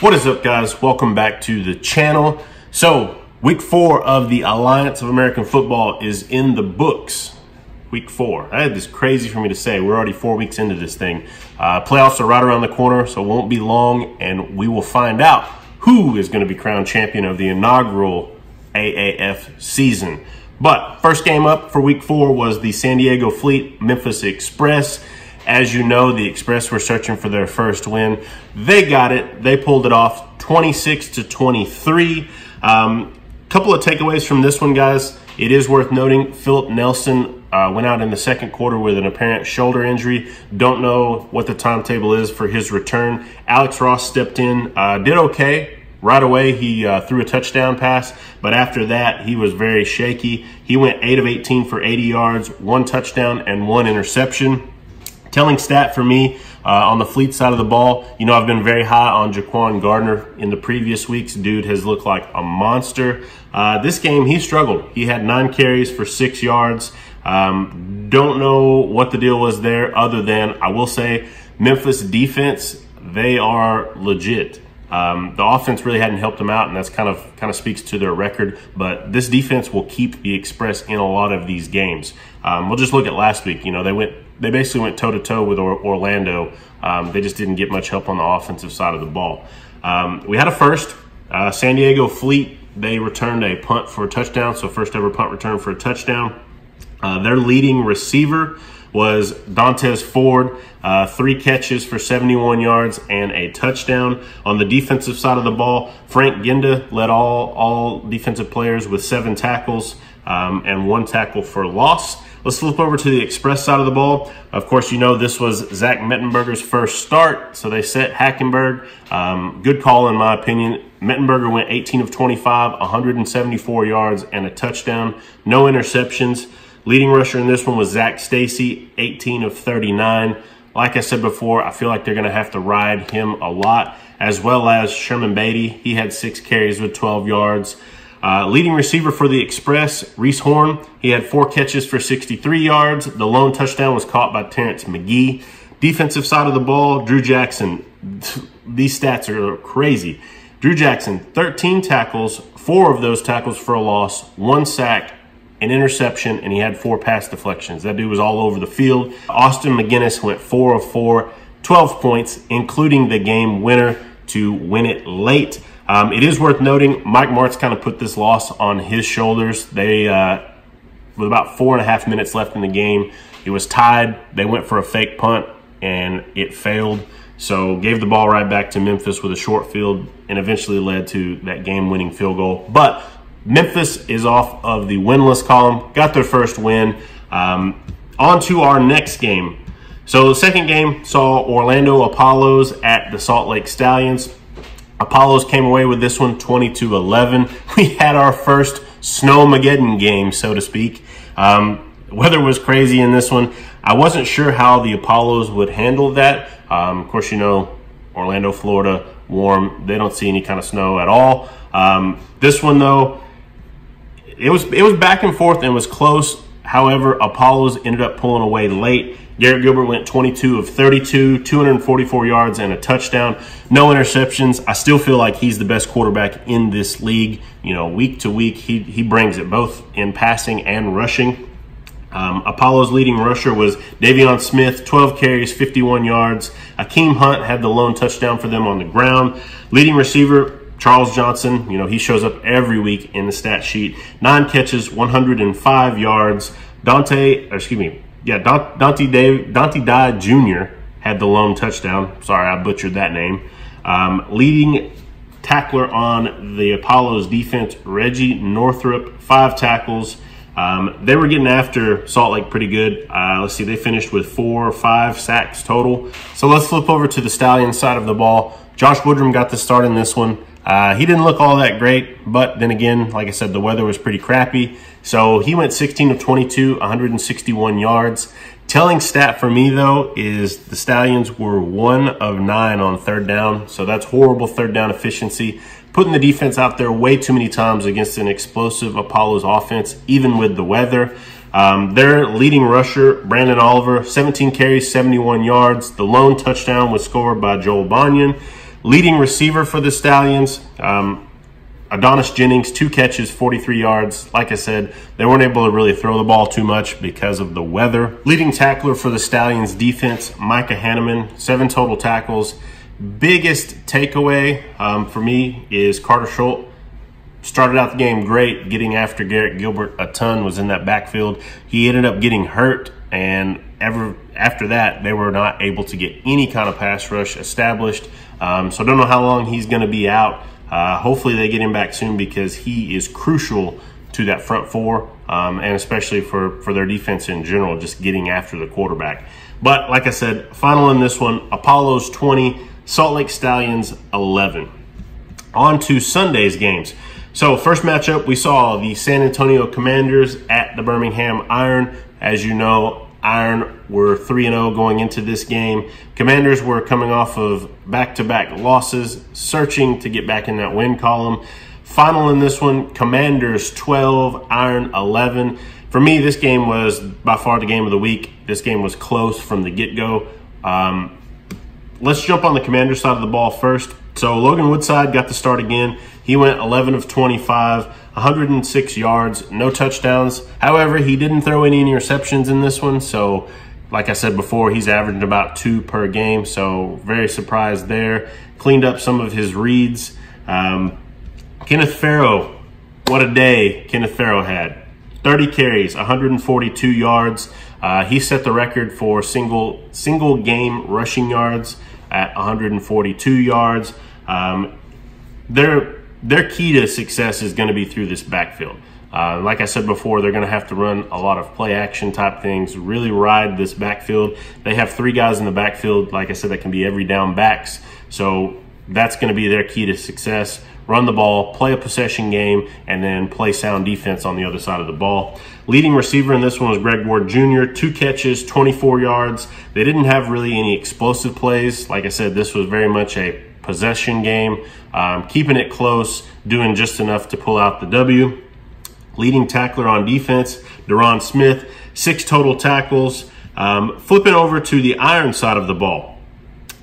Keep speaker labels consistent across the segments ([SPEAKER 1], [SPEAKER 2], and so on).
[SPEAKER 1] What is up, guys? Welcome back to the channel. So week 4 of the Alliance of American Football is in the books. Week 4. That is crazy for me to say. We're already 4 weeks into this thing. Playoffs are right around the corner, so it won't be long, and we will find out who is going to be crowned champion of the inaugural AAF season. But first game up for week 4 was the San Diego Fleet Memphis Express. As you know, the Express were searching for their first win. They got it. They pulled it off 26-23. Couple of takeaways from this one, guys. It is worth noting Philip Nelson went out in the second quarter with an apparent shoulder injury. Don't know what the timetable is for his return. Alex Ross stepped in, did okay. Right away, he threw a touchdown pass, but after that, he was very shaky. He went 8 of 18 for 80 yards, 1 touchdown, and 1 interception. Telling stat for me on the Fleet side of the ball, you know, I've been very high on Jaquan Gardner in the previous weeks. Dude has looked like a monster. This game, he struggled. He had 9 carries for 6 yards. Don't know what the deal was there other than, I will say, Memphis defense, they are legit. The offense really hadn't helped them out, and that's kind of speaks to their record. But this defense will keep the Express in a lot of these games. We'll just look at last week. You know, they basically went toe-to-toe with Orlando. They just didn't get much help on the offensive side of the ball. We had a first. San Diego Fleet, they returned a punt for a touchdown, so first ever punt return for a touchdown. Their leading receiver was Dantes Ford, 3 catches for 71 yards and a touchdown. On the defensive side of the ball, Frank Ginda led all defensive players with 7 tackles and 1 tackle for loss. Let's flip over to the Express side of the ball. Of course, you know this was Zach Mettenberger's first start, so they set Hackenberg. Good call in my opinion. Mettenberger went 18 of 25, 174 yards and a touchdown, no interceptions. Leading rusher in this one was Zach Stacy, 18 of 39. Like I said before, I feel like they're going to have to ride him a lot, as well as Sherman Beatty. He had 6 carries with 12 yards. Leading receiver for the Express, Reese Horn. He had 4 catches for 63 yards. The lone touchdown was caught by Terrence McGee. Defensive side of the ball, Drew Jackson. These stats are crazy. Drew Jackson, 13 tackles, 4 of those tackles for a loss, 1 sack, an interception, and he had 4 pass deflections. That dude was all over the field. Austin McGinnis went 4 of 4, 12 points, including the game winner to win it late. It is worth noting, Mike Martz kind of put this loss on his shoulders. They, with about 4.5 minutes left in the game, it was tied. They went for a fake punt, and it failed. So gave the ball right back to Memphis with a short field and eventually led to that game-winning field goal. But Memphis is off of the winless column, got their first win. On to our next game. So the second game saw Orlando Apollos at the Salt Lake Stallions. Apollos came away with this one 20-11. We had our first Snowmageddon game, so to speak. Weather was crazy in this one. I wasn't sure how the Apollos would handle that. Of course, you know, Orlando, Florida, warm. They don't see any kind of snow at all. This one, though, it was back and forth and was close. However, Apollos ended up pulling away late. Garrett Gilbert went 22 of 32, 244 yards and a touchdown, no interceptions. I still feel like he's the best quarterback in this league. You know, week to week, he brings it both in passing and rushing. Apollo's leading rusher was Davion Smith, 12 carries, 51 yards. Akeem Hunt had the lone touchdown for them on the ground. Leading receiver, Charles Johnson, you know, he shows up every week in the stat sheet. 9 catches, 105 yards. Dante Dye Jr. had the lone touchdown. Sorry, I butchered that name. Leading tackler on the Apollos defense, Reggie Northrup, 5 tackles. They were getting after Salt Lake pretty good. Let's see, they finished with 4 or 5 sacks total. So let's flip over to the Stallions side of the ball. Josh Woodrum got the start in this one. He didn't look all that great, but then again, like I said, the weather was pretty crappy. So he went 16 of 22, 161 yards. Telling stat for me, though, is the Stallions were 1 of 9 on 3rd down. So that's horrible 3rd down efficiency. Putting the defense out there way too many times against an explosive Apollos offense, even with the weather. Their leading rusher, Brandon Oliver, 17 carries, 71 yards. The lone touchdown was scored by Joel Banyan. Leading receiver for the Stallions, Adonis Jennings, 2 catches, 43 yards. Like I said, they weren't able to really throw the ball too much because of the weather. Leading tackler for the Stallions defense, Micah Hanneman, 7 total tackles. Biggest takeaway for me is Carter Schultz. Started out the game great, getting after Garrett Gilbert a ton, was in that backfield. He ended up getting hurt, and after that, they were not able to get any kind of pass rush established. So I don't know how long he's going to be out. Hopefully they get him back soon because he is crucial to that front four, and especially for their defense in general, just getting after the quarterback. But like I said, final in this one, Apollos 20, Salt Lake Stallions 11. On to Sunday's games. So first matchup, we saw the San Antonio Commanders at the Birmingham Iron. As you know, Iron were 3-0 going into this game. Commanders were coming off of back-to-back losses, searching to get back in that win column. Final in this one, Commanders 12, Iron 11. For me, this game was by far the game of the week. This game was close from the get-go. Let's jump on the Commanders side of the ball first. So Logan Woodside got the start again. He went 11 of 25, 106 yards, no touchdowns. However, he didn't throw any interceptions in this one. So like I said before, he's averaging about 2 per game. So very surprised there. Cleaned up some of his reads. Kenneth Farrow, what a day Kenneth Farrow had. 30 carries, 142 yards. He set the record for single game rushing yards at 142 yards. Their key to success is going to be through this backfield. Like I said before, they're going to have to run a lot of play action type things, really ride this backfield. They have 3 guys in the backfield, like I said, that can be every down backs. So that's going to be their key to success. Run the ball, play a possession game, and then play sound defense on the other side of the ball. Leading receiver in this one was Greg Ward Jr., 2 catches, 24 yards. They didn't have really any explosive plays. Like I said, this was very much a possession game, keeping it close, doing just enough to pull out the W. Leading tackler on defense, Deron Smith, 6 total tackles. Flipping over to the Iron side of the ball.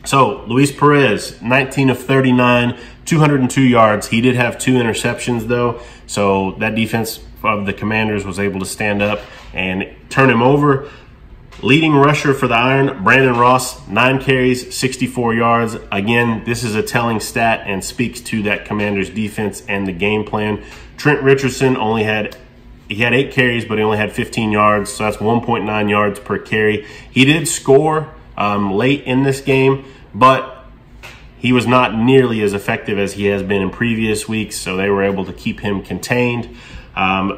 [SPEAKER 1] So Luis Perez, 19 of 39, 202 yards. He did have 2 interceptions though, so that defense of the Commanders was able to stand up and turn him over. Leading rusher for the Iron, Brandon Ross, 9 carries, 64 yards. Again, this is a telling stat and speaks to that Commanders defense and the game plan. Trent Richardson had 8 carries, but he only had 15 yards, so that's 1.9 yards per carry. He did score late in this game, but he was not nearly as effective as he has been in previous weeks, so they were able to keep him contained.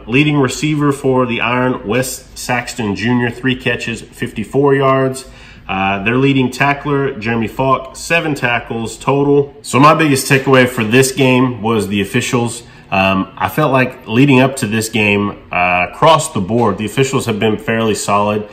[SPEAKER 1] Leading receiver for the Iron, Wes Saxton Jr., 3 catches, 54 yards. Their leading tackler, Jeremy Falk, 7 tackles total. So my biggest takeaway for this game was the officials. I felt like leading up to this game, across the board, the officials have been fairly solid,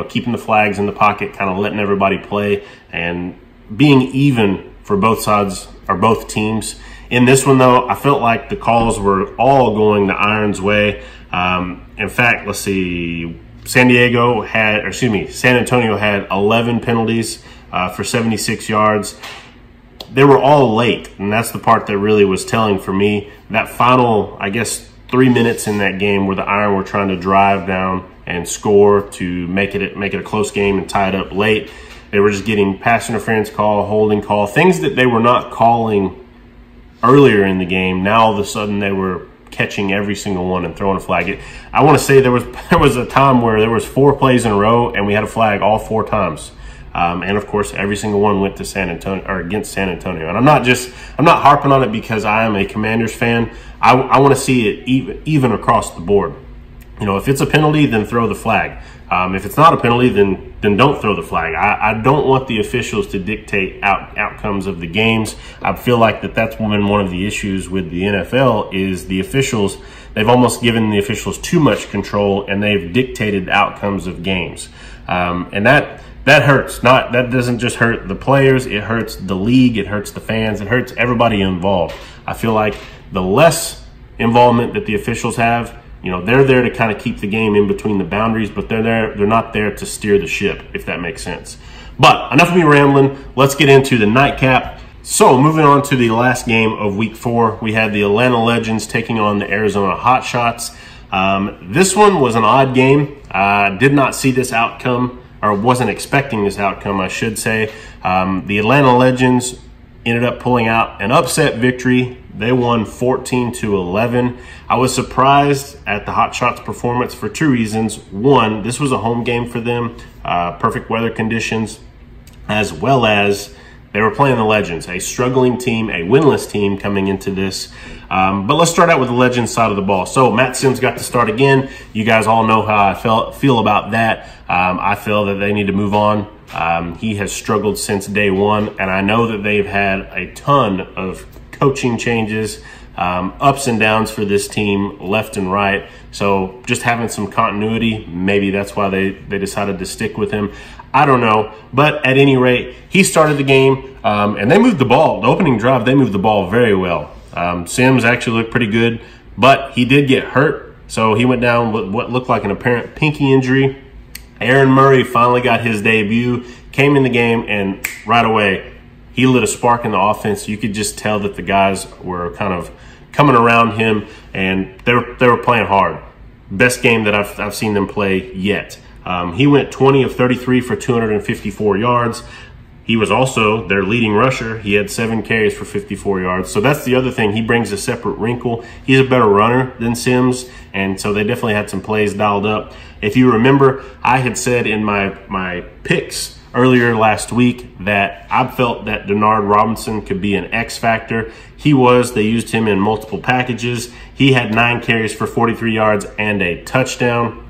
[SPEAKER 1] keeping the flags in the pocket, kind of letting everybody play and being even for both sides or both teams. In this one, though, I felt like the calls were all going the Iron's way. In fact, let's see, San Antonio had 11 penalties for 76 yards. They were all late, and that's the part that really was telling for me. That final, I guess, 3 minutes in that game where the Iron were trying to drive down and score to make it a close game and tie it up late. They were just getting pass interference call, holding call, things that they were not calling earlier in the game. Now all of a sudden they were catching every single one and throwing a flag. I want to say there was a time where there was 4 plays in a row and we had a flag all 4 times. And of course, every single one went to San Antonio or against San Antonio. And I'm not harping on it because I am a Commanders fan. I want to see it even across the board. If it's a penalty, then throw the flag. If it's not a penalty, then don't throw the flag. I don't want the officials to dictate outcomes of the games. I feel like that's been one of the issues with the NFL is the officials. They've almost given the officials too much control and they've dictated the outcomes of games. And that hurts. That doesn't just hurt the players. It hurts the league. It hurts the fans. It hurts everybody involved. I feel like the less involvement that the officials have, they're there to kind of keep the game in between the boundaries, but they're not there to steer the ship, if that makes sense. But enough of me rambling. Let's get into the nightcap. So moving on to the last game of week 4, we had the Atlanta Legends taking on the Arizona Hotshots. This one was an odd game. I did not see this outcome, or wasn't expecting this outcome, I should say. The Atlanta Legends ended up pulling out an upset victory. They won 14-11. I was surprised at the Hotshots' performance for 2 reasons. One, this was a home game for them, perfect weather conditions, as well as they were playing the Legends, a struggling team, a winless team coming into this. But let's start out with the Legends side of the ball. So Matt Sims got to start again. You guys all know how I feel about that. I feel that they need to move on. He has struggled since day one, and I know that they've had a ton of coaching changes, ups and downs for this team left and right. So just having some continuity, maybe that's why they decided to stick with him. I don't know, but at any rate, he started the game, and they moved the ball. The opening drive, they moved the ball very well. Sims actually looked pretty good, but he did get hurt, so he went down with what looked like an apparent pinky injury. Aaron Murray finally got his debut, came in the game, and right away, he lit a spark in the offense. You could just tell that the guys were kind of coming around him, and they were playing hard. Best game that I've seen them play yet. He went 20 of 33 for 254 yards. He was also their leading rusher. He had 7 carries for 54 yards. So that's the other thing. He brings a separate wrinkle. He's a better runner than Sims, and so they definitely had some plays dialed up. If you remember, I had said in my picks earlier last week that I felt that Denard Robinson could be an X factor. He was. They used him in multiple packages. He had 9 carries for 43 yards and a touchdown.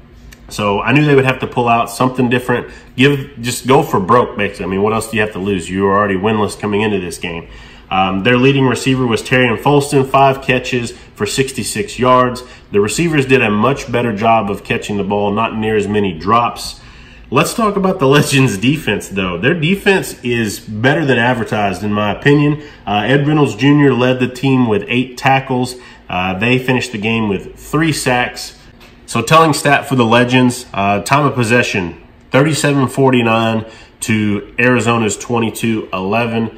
[SPEAKER 1] So I knew they would have to pull out something different. Just go for broke, basically. I mean, what else do you have to lose? You were already winless coming into this game. Their leading receiver was Terrion Folston, 5 catches for 66 yards. The receivers did a much better job of catching the ball, not near as many drops. Let's talk about the Legends' defense, though. Their defense is better than advertised, in my opinion. Ed Reynolds Jr. led the team with 8 tackles. They finished the game with 3 sacks. So telling stat for the Legends, time of possession, 37-49 to Arizona's 22-11.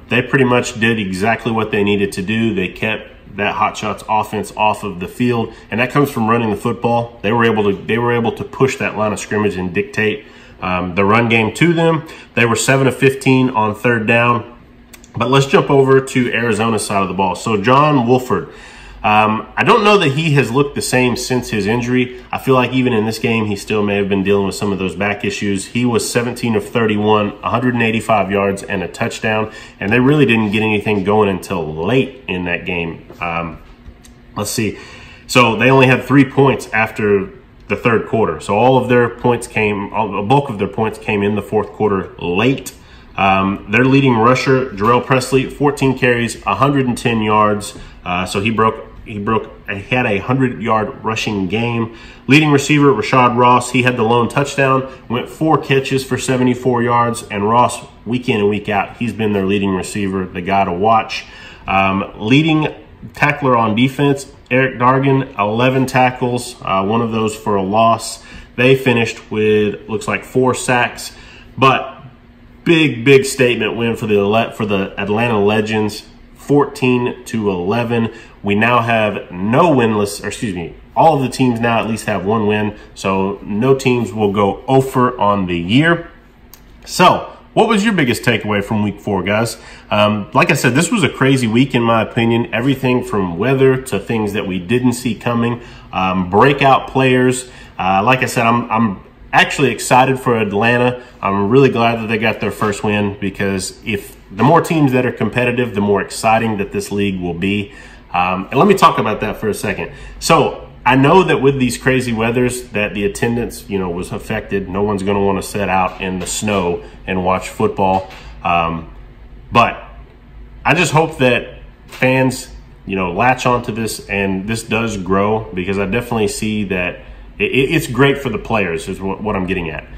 [SPEAKER 1] They pretty much did exactly what they needed to do. They kept that Hotshots offense off of the field, and that comes from running the football. They were able to push that line of scrimmage and dictate the run game to them. They were 7 of 15 on 3rd down. But let's jump over to Arizona's side of the ball. So John Wolford. I don't know that he has looked the same since his injury. I feel like even in this game, he still may have been dealing with some of those back issues. He was 17 of 31, 185 yards and a touchdown, and they really didn't get anything going until late in that game. Let's see. So they only had 3 points after the 3rd quarter. So all of their points a bulk of their points came in the 4th quarter late. Their leading rusher, Jarrell Presley, 14 carries, 110 yards. So he had a 100-yard rushing game. Leading receiver, Rashad Ross, he had the lone touchdown, went 4 catches for 74 yards. And Ross, week in and week out, he's been their leading receiver, the guy to watch. Leading tackler on defense, Eric Dargan, 11 tackles, 1 of those for a loss. They finished with, looks like, 4 sacks. But big statement win for the Atlanta Legends, 14-11. We now have no winless, or excuse me, all of the teams now at least have 1 win. So no teams will go over on the year. So what was your biggest takeaway from week 4, guys? Like I said, this was a crazy week in my opinion. Everything from weather to things that we didn't see coming. Breakout players. Like I said, I'm actually excited for Atlanta. I'm really glad that they got their first win, because if the more teams that are competitive, the more exciting that this league will be. And let me talk about that for a second. So I know that with these crazy weathers that the attendance, was affected. No one's going to want to sit out in the snow and watch football. But I just hope that fans, latch onto this and this does grow, because I definitely see that it's great for the players is what I'm getting at.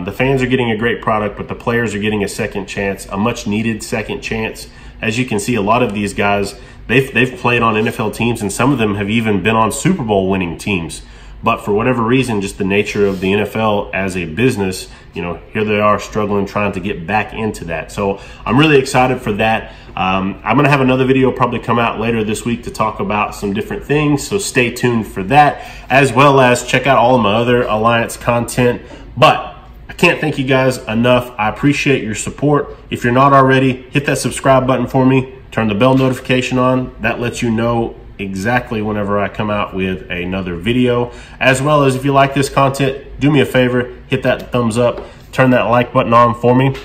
[SPEAKER 1] The fans are getting a great product, but the players are getting a second chance, a much needed second chance. As you can see, a lot of these guys, they've played on NFL teams, and some of them have even been on Super Bowl winning teams. But for whatever reason, just the nature of the NFL as a business, you know, here they are struggling, trying to get back into that. So I'm really excited for that. I'm going to have another video probably come out later this week to talk about some different things. So stay tuned for that, as well as check out all of my other Alliance content. But I can't thank you guys enough. I appreciate your support. If you're not already, hit that subscribe button for me. Turn the bell notification on. That lets you know exactly whenever I come out with another video. As well as if you like this content, do me a favor, hit that thumbs up, turn that like button on for me.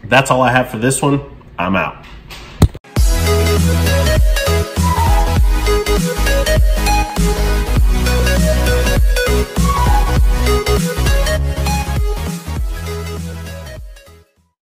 [SPEAKER 1] That's all I have for this one. I'm out.